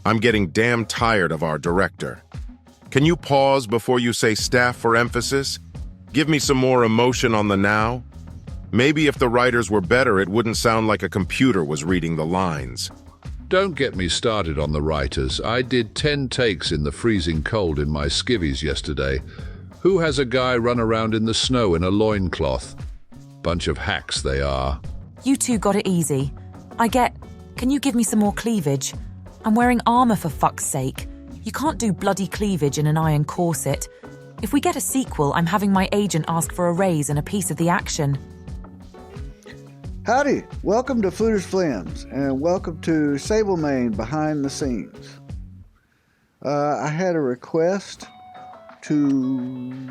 I'm getting damn tired of our director. Can you pause before you say staff for emphasis? Give me some more emotion on the now? Maybe if the writers were better, it wouldn't sound like a computer was reading the lines. Don't get me started on the writers. I did 10 takes in the freezing cold in my skivvies yesterday. Who has a guy run around in the snow in a loincloth? Bunch of hacks they are. You two got it easy. Can you give me some more cleavage? I'm wearing armor for fuck's sake. You can't do bloody cleavage in an iron corset. If we get a sequel, I'm having my agent ask for a raise and a piece of the action. Howdy, welcome to Fooders Flims, and welcome to Sable Mane Behind the Scenes. I had a request to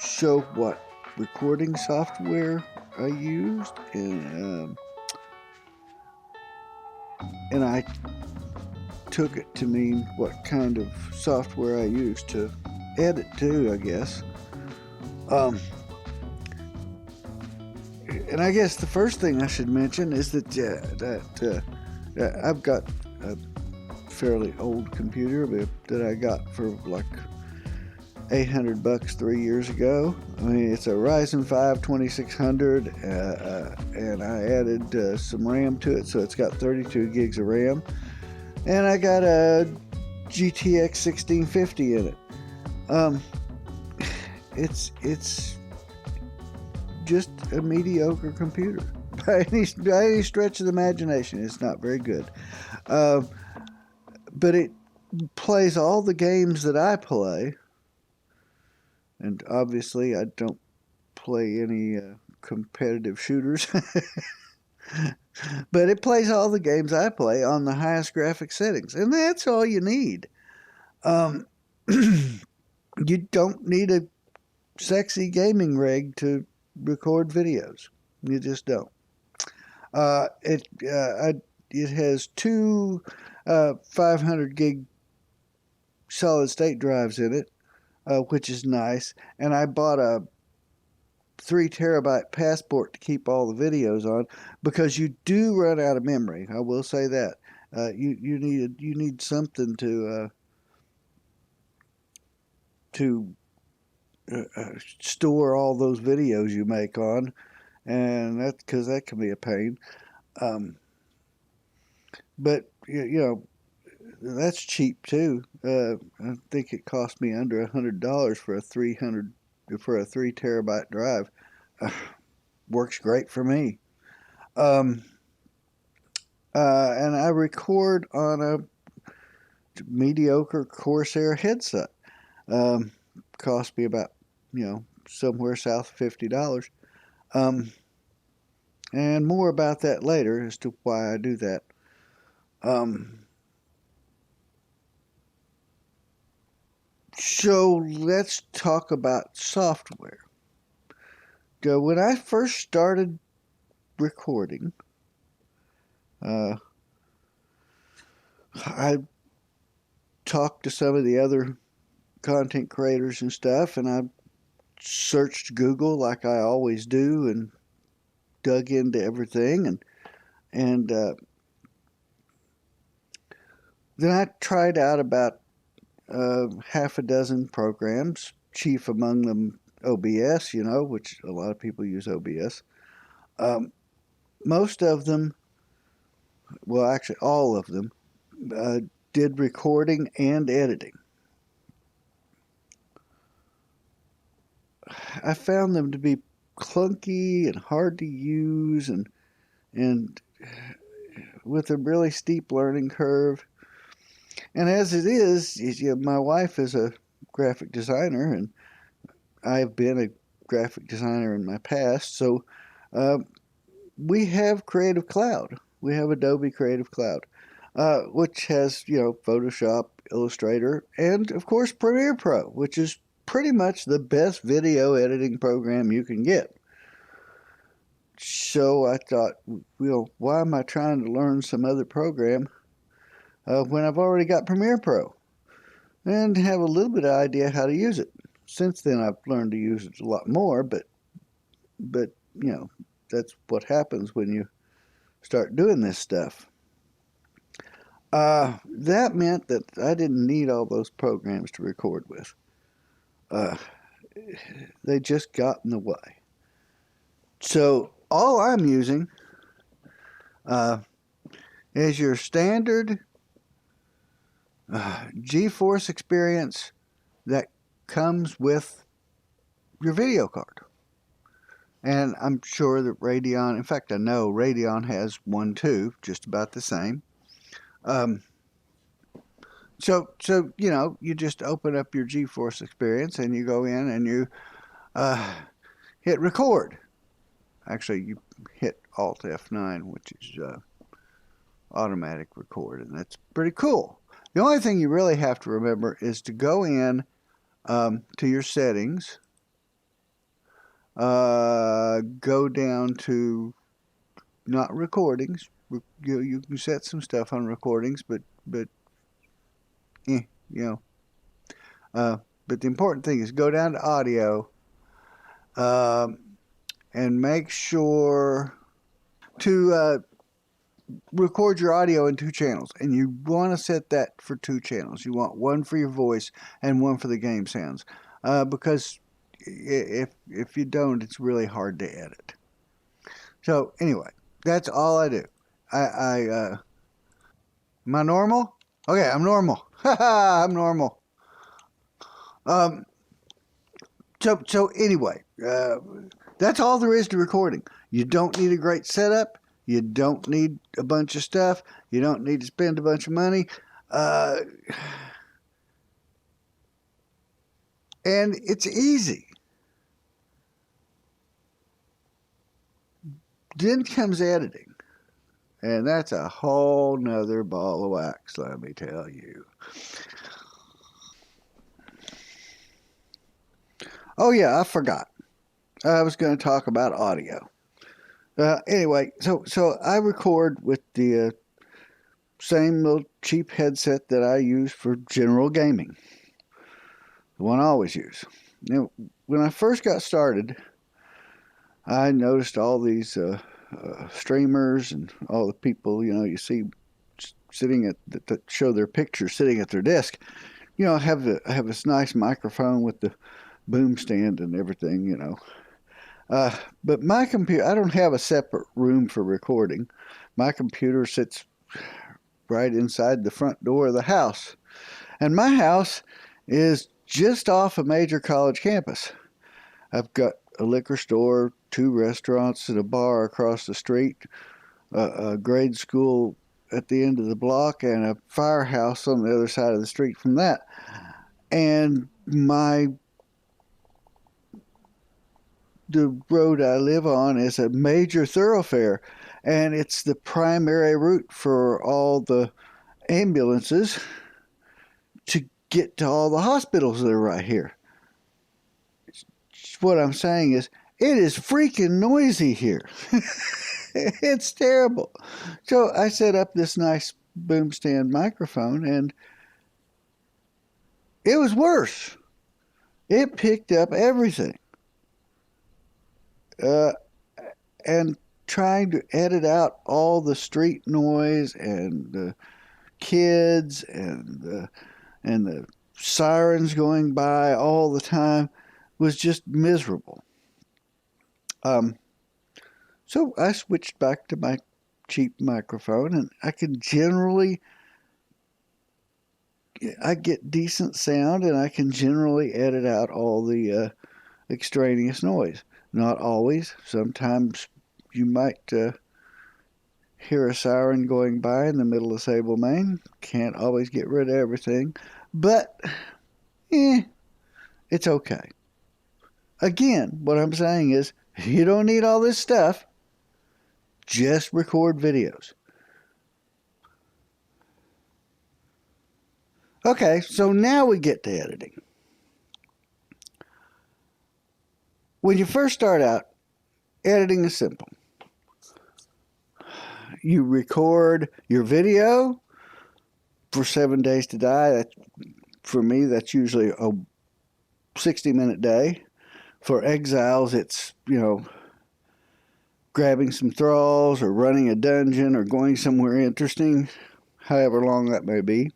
show what recording software I used, and I took it to mean what kind of software I used to edit too, I guess. And I guess the first thing I should mention is that I've got a fairly old computer that I got for like $800 3 years ago. I mean, it's a Ryzen 5 2600, and I added some RAM to it, so it's got 32 gigs of RAM. And I got a GTX 1650 in it. It's just a mediocre computer by any stretch of the imagination. It's not very good, but it plays all the games that I play, and obviously I don't play any competitive shooters. But it plays all the games I play on the highest graphic settings, and that's all you need. You don't need a sexy gaming rig to record videos. You just don't. It has two 500 gig solid state drives in it, which is nice. And I bought a 3 terabyte passport to keep all the videos on, because you do run out of memory. I will say that. You need something to store all those videos you make on, and that's because that can be a pain. But you know, that's cheap too. I think it cost me under $100 for a 3 terabyte drive. Works great for me. And I record on a mediocre Corsair headset. Cost me about, somewhere south of $50. And more about that later as to why I do that. So let's talk about software. When I first started recording, I talked to some of the other content creators and stuff, and I searched Google like I always do and dug into everything, and then I tried out about half a dozen programs, chief among them OBS, which a lot of people use OBS. Most of them, well, actually all of them, did recording and editing. I found them to be clunky and hard to use, and with a really steep learning curve. And as it is, my wife is a graphic designer, and I've been a graphic designer in my past, so we have Creative Cloud. We have Adobe Creative Cloud, which has, Photoshop, Illustrator, and of course Premiere Pro, which is pretty much the best video editing program you can get. So I thought, why am I trying to learn some other program when I've already got Premiere Pro and have a little bit of idea how to use it? Since then, I've learned to use it a lot more, but that's what happens when you start doing this stuff. That meant that I didn't need all those programs to record with. They just got in the way. So all I'm using is your standard GeForce experience that comes with your video card. And I'm sure that Radeon, in fact, I know Radeon has one too, just about the same. So you know, you just open up your GeForce experience and you go in and you hit record. Actually, you hit Alt F9, which is automatic record, and that's pretty cool. The only thing you really have to remember is to go in to your settings, go down to not recordings. You can set some stuff on recordings, but you know. But the important thing is go down to audio and make sure to record your audio in 2 channels. And you want to set that for 2 channels. You want one for your voice and one for the game sounds. Because if you don't, it's really hard to edit. So anyway, that's all I do. Am I normal? Okay, I'm normal. I'm normal. So anyway, that's all there is to recording. You don't need a great setup. You don't need a bunch of stuff. You don't need to spend a bunch of money. And it's easy. Then comes editing. And that's a whole nother ball of wax, let me tell you. Oh yeah, I forgot. I was going to talk about audio. Anyway, so I record with the same little cheap headset that I use for general gaming. The one I always use. Now, when I first got started, I noticed all these streamers and all the people, you know, you see sitting at that show their picture sitting at their desk. You know, I have this nice microphone with the boom stand and everything, you know. But my computer, I don't have a separate room for recording. My computer sits right inside the front door of the house. And my house is just off a major college campus. I've got a liquor store, 2 restaurants, and a bar across the street, a grade school at the end of the block, and a firehouse on the other side of the street from that. And the road I live on is a major thoroughfare, and it's the primary route for all the ambulances to get to all the hospitals that are right here. What I'm saying is, it is freaking noisy here. It's terrible. So I set up this nice boom stand microphone, and it was worse. It picked up everything. And trying to edit out all the street noise and the kids and the sirens going by all the time was just miserable. So I switched back to my cheap microphone, and I get decent sound, and I can generally edit out all the extraneous noise. Not always. Sometimes you might hear a siren going by in the middle of Sable Mane. Can't always get rid of everything, but it's okay. Again, what I'm saying is, you don't need all this stuff. Just record videos. Okay, so now we get to editing. When you first start out, editing is simple. You record your video for 7 days to die. For me, that's usually a 60-minute day. For Exiles, it's, you know, grabbing some thralls or running a dungeon or going somewhere interesting. however long that may be.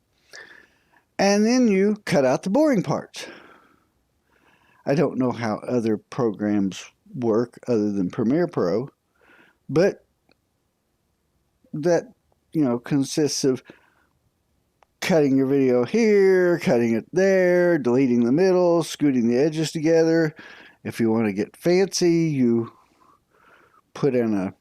And then you cut out the boring parts. I don't know how other programs work other than Premiere Pro, but that, consists of cutting your video here, cutting it there, deleting the middle, scooting the edges together. If you want to get fancy, you put in a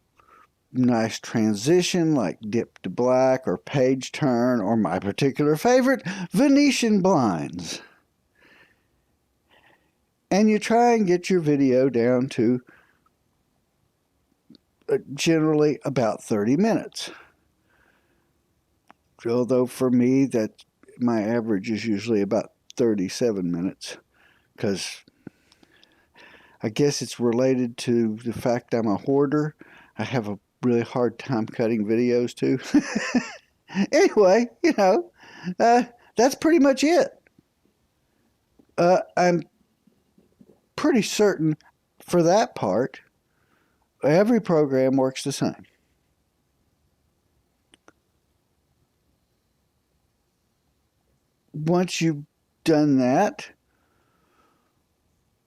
nice transition like dip to black or page turn, or my particular favorite, Venetian blinds. And you try and get your video down to generally about 30 minutes. Although for me, that my average is usually about 37 minutes, because I guess it's related to the fact I'm a hoarder. I have a really hard time cutting videos too. Anyway, that's pretty much it. I'm pretty certain for that part, every program works the same. Once you've done that,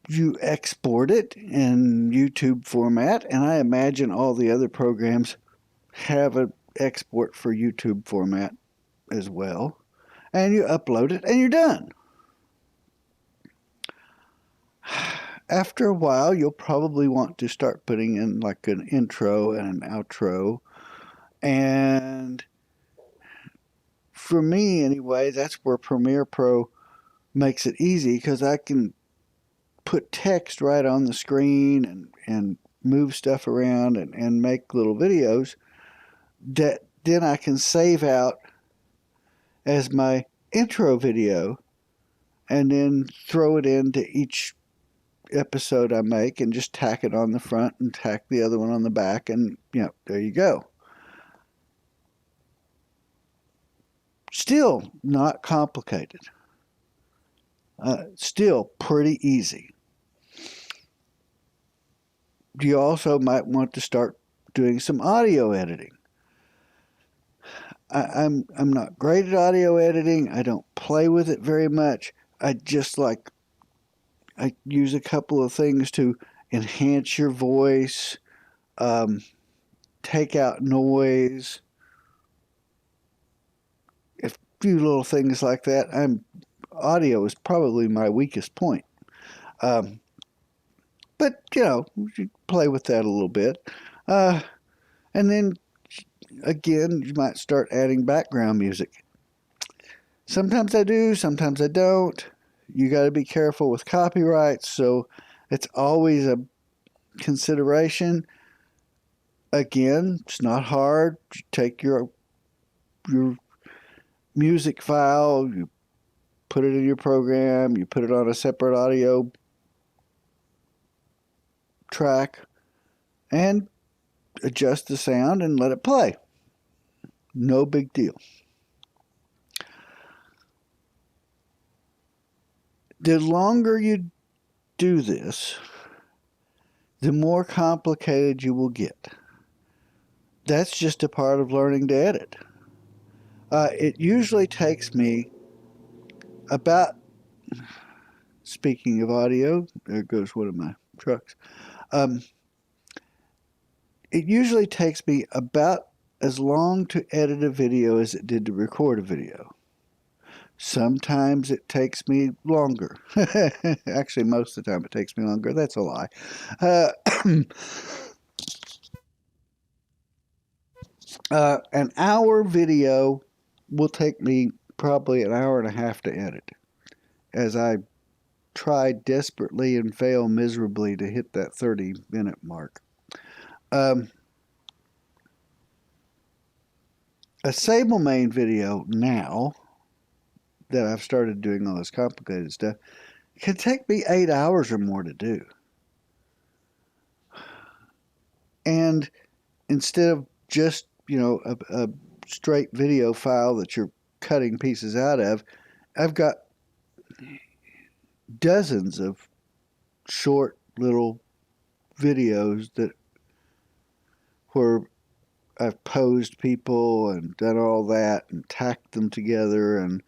you export it in YouTube format, and I imagine all the other programs have an export for YouTube format as well. And you upload it, and you're done. After a while, you'll probably want to start putting in like an intro and an outro. And for me, anyway, that's where Premiere Pro makes it easy, because I can put text right on the screen and move stuff around and make little videos that then I can save out as my intro video and then throw it into each episode I make and just tack it on the front and tack the other one on the back, and there you go. Still not complicated. Still pretty easy. You also might want to start doing some audio editing. I'm not great at audio editing. I don't play with it very much. I use a couple of things to enhance your voice, take out noise, a few little things like that. Audio is probably my weakest point. But, you play with that a little bit. And then, again, you might start adding background music. Sometimes I do, sometimes I don't. You got to be careful with copyrights, so it's always a consideration. Again, it's not hard. You take your music file, you put it in your program, you put it on a separate audio track, and adjust the sound and let it play. No big deal. The longer you do this, the more complicated you will get. That's just a part of learning to edit. It usually takes me about, speaking of audio, there goes one of my trucks. It usually takes me about as long to edit a video as it did to record a video. Sometimes it takes me longer. Actually, most of the time it takes me longer. That's a lie. An hour video will take me probably an hour and a half to edit, as I try desperately and fail miserably to hit that 30-minute mark. A Sable Mane video now that I've started doing all this complicated stuff can take me 8 hours or more to do. And instead of just, a straight video file that you're cutting pieces out of, I've got dozens of short little videos where I've posed people and done all that and tacked them together and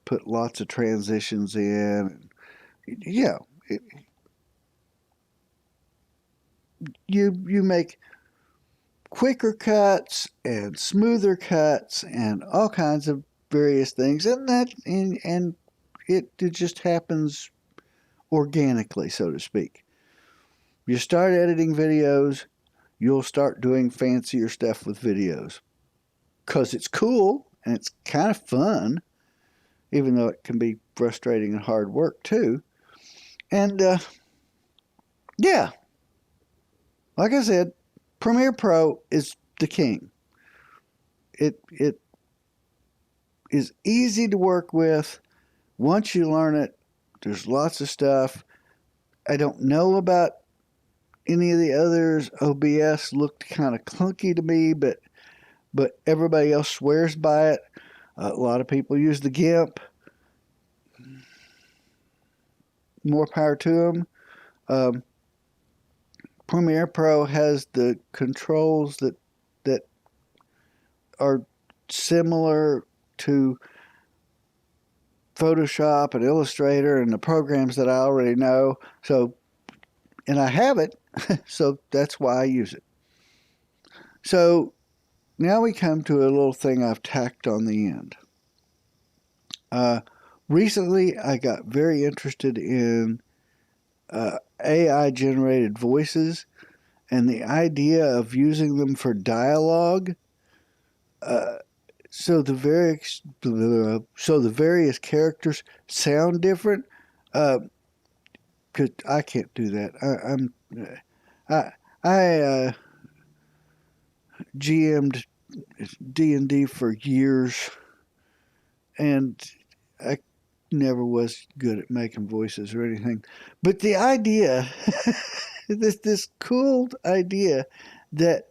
put lots of transitions in. Yeah, you make quicker cuts and smoother cuts and all kinds of various things, and it just happens organically, so to speak. You start editing videos, you'll start doing fancier stuff with videos because it's cool and it's kind of fun, even though it can be frustrating and hard work too. And yeah, like I said, Premiere Pro is the king. It is easy to work with. Once you learn it, there's lots of stuff. I don't know about any of the others. OBS looked kind of clunky to me, but everybody else swears by it. A lot of people use the GIMP. More power to them. Premiere Pro has the controls that are similar to Photoshop and Illustrator and the programs that I already know. So, and I have it, so that's why I use it. So now we come to a little thing I've tacked on the end. Recently, I got very interested in AI-generated voices and the idea of using them for dialogue. So the various characters sound different. Cause I can't do that. I GM'd D&D for years, and I never was good at making voices or anything. But the idea, this cool idea that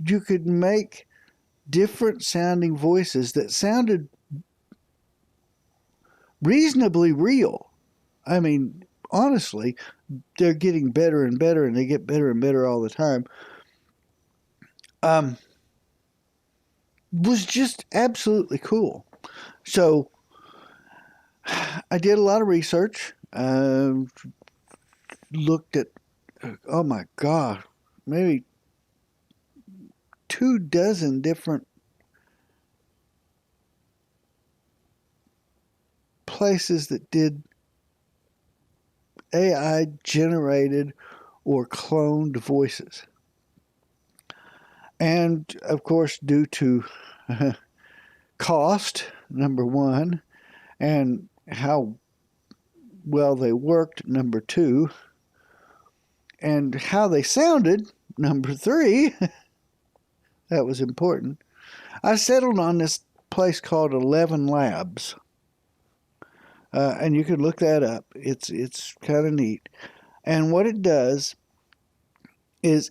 you could make different sounding voices that sounded reasonably real. I mean, honestly, they're getting better and better, and they get better and better all the time. Was just absolutely cool. So I did a lot of research. Looked at, oh my God, maybe 24 different places that did AI generated or cloned voices. And of course, due to cost, number one, and how well they worked, number two, and how they sounded, number three, that was important, I settled on this place called llElevenLabs. And you can look that up. It's kind of neat. And what it does is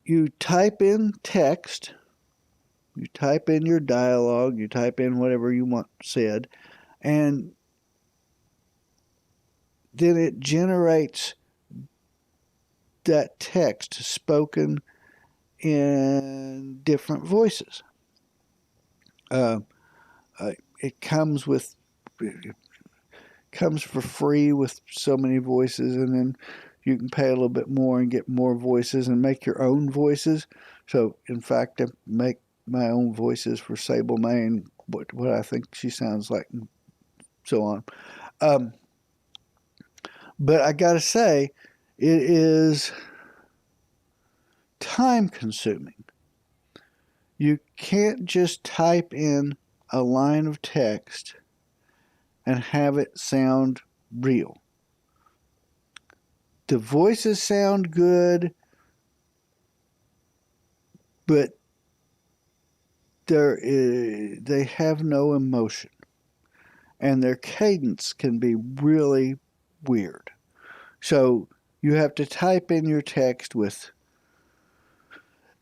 you type in text, you type in your dialogue, you type in whatever you want said, and then it generates that text spoken in different voices. It comes for free with so many voices, and then you can pay a little bit more and get more voices and make your own voices. So, in fact, I make my own voices for Sable Mane, what I think she sounds like, and so on. But I gotta say, it is time consuming. You can't just type in a line of text and have it sound real. The voices sound good, but they have no emotion, and their cadence can be really weird. So you have to type in your text with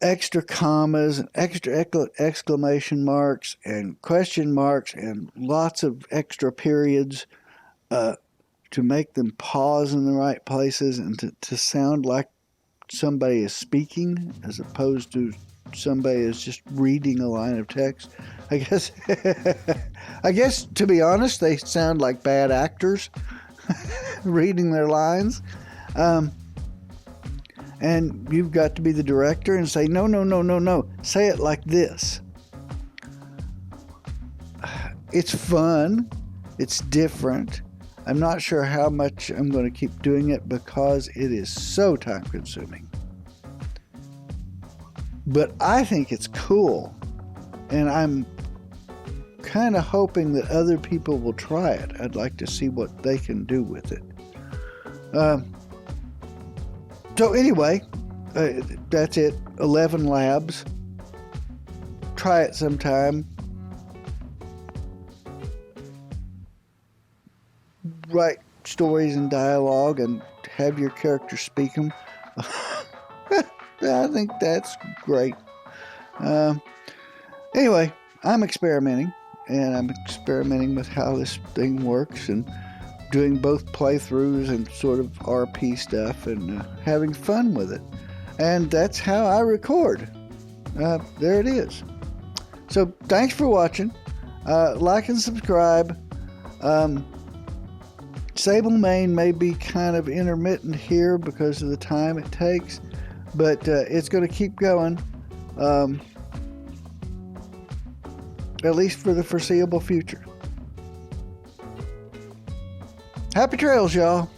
extra commas and extra exclamation marks and question marks and lots of extra periods to make them pause in the right places and to sound like somebody is speaking as opposed to somebody is just reading a line of text. I guess, I guess to be honest, they sound like bad actors reading their lines. And you've got to be the director and say, no, no, no, no, no. Say it like this. It's fun. It's different. I'm not sure how much I'm going to keep doing it because it is so time consuming. But I think it's cool. And I'm kind of hoping that other people will try it. I'd like to see what they can do with it. So anyway, that's it. llElevenLabs. Try it sometime. Write stories and dialogue and have your characters speak them. I think that's great. Anyway, I'm experimenting, and I'm experimenting with how this thing works and doing both playthroughs and sort of RP stuff and having fun with it. And that's how I record. There it is. So thanks for watching. Like and subscribe. Sable Mane may be kind of intermittent here because of the time it takes, but it's going to keep going, at least for the foreseeable future. Happy trails, y'all.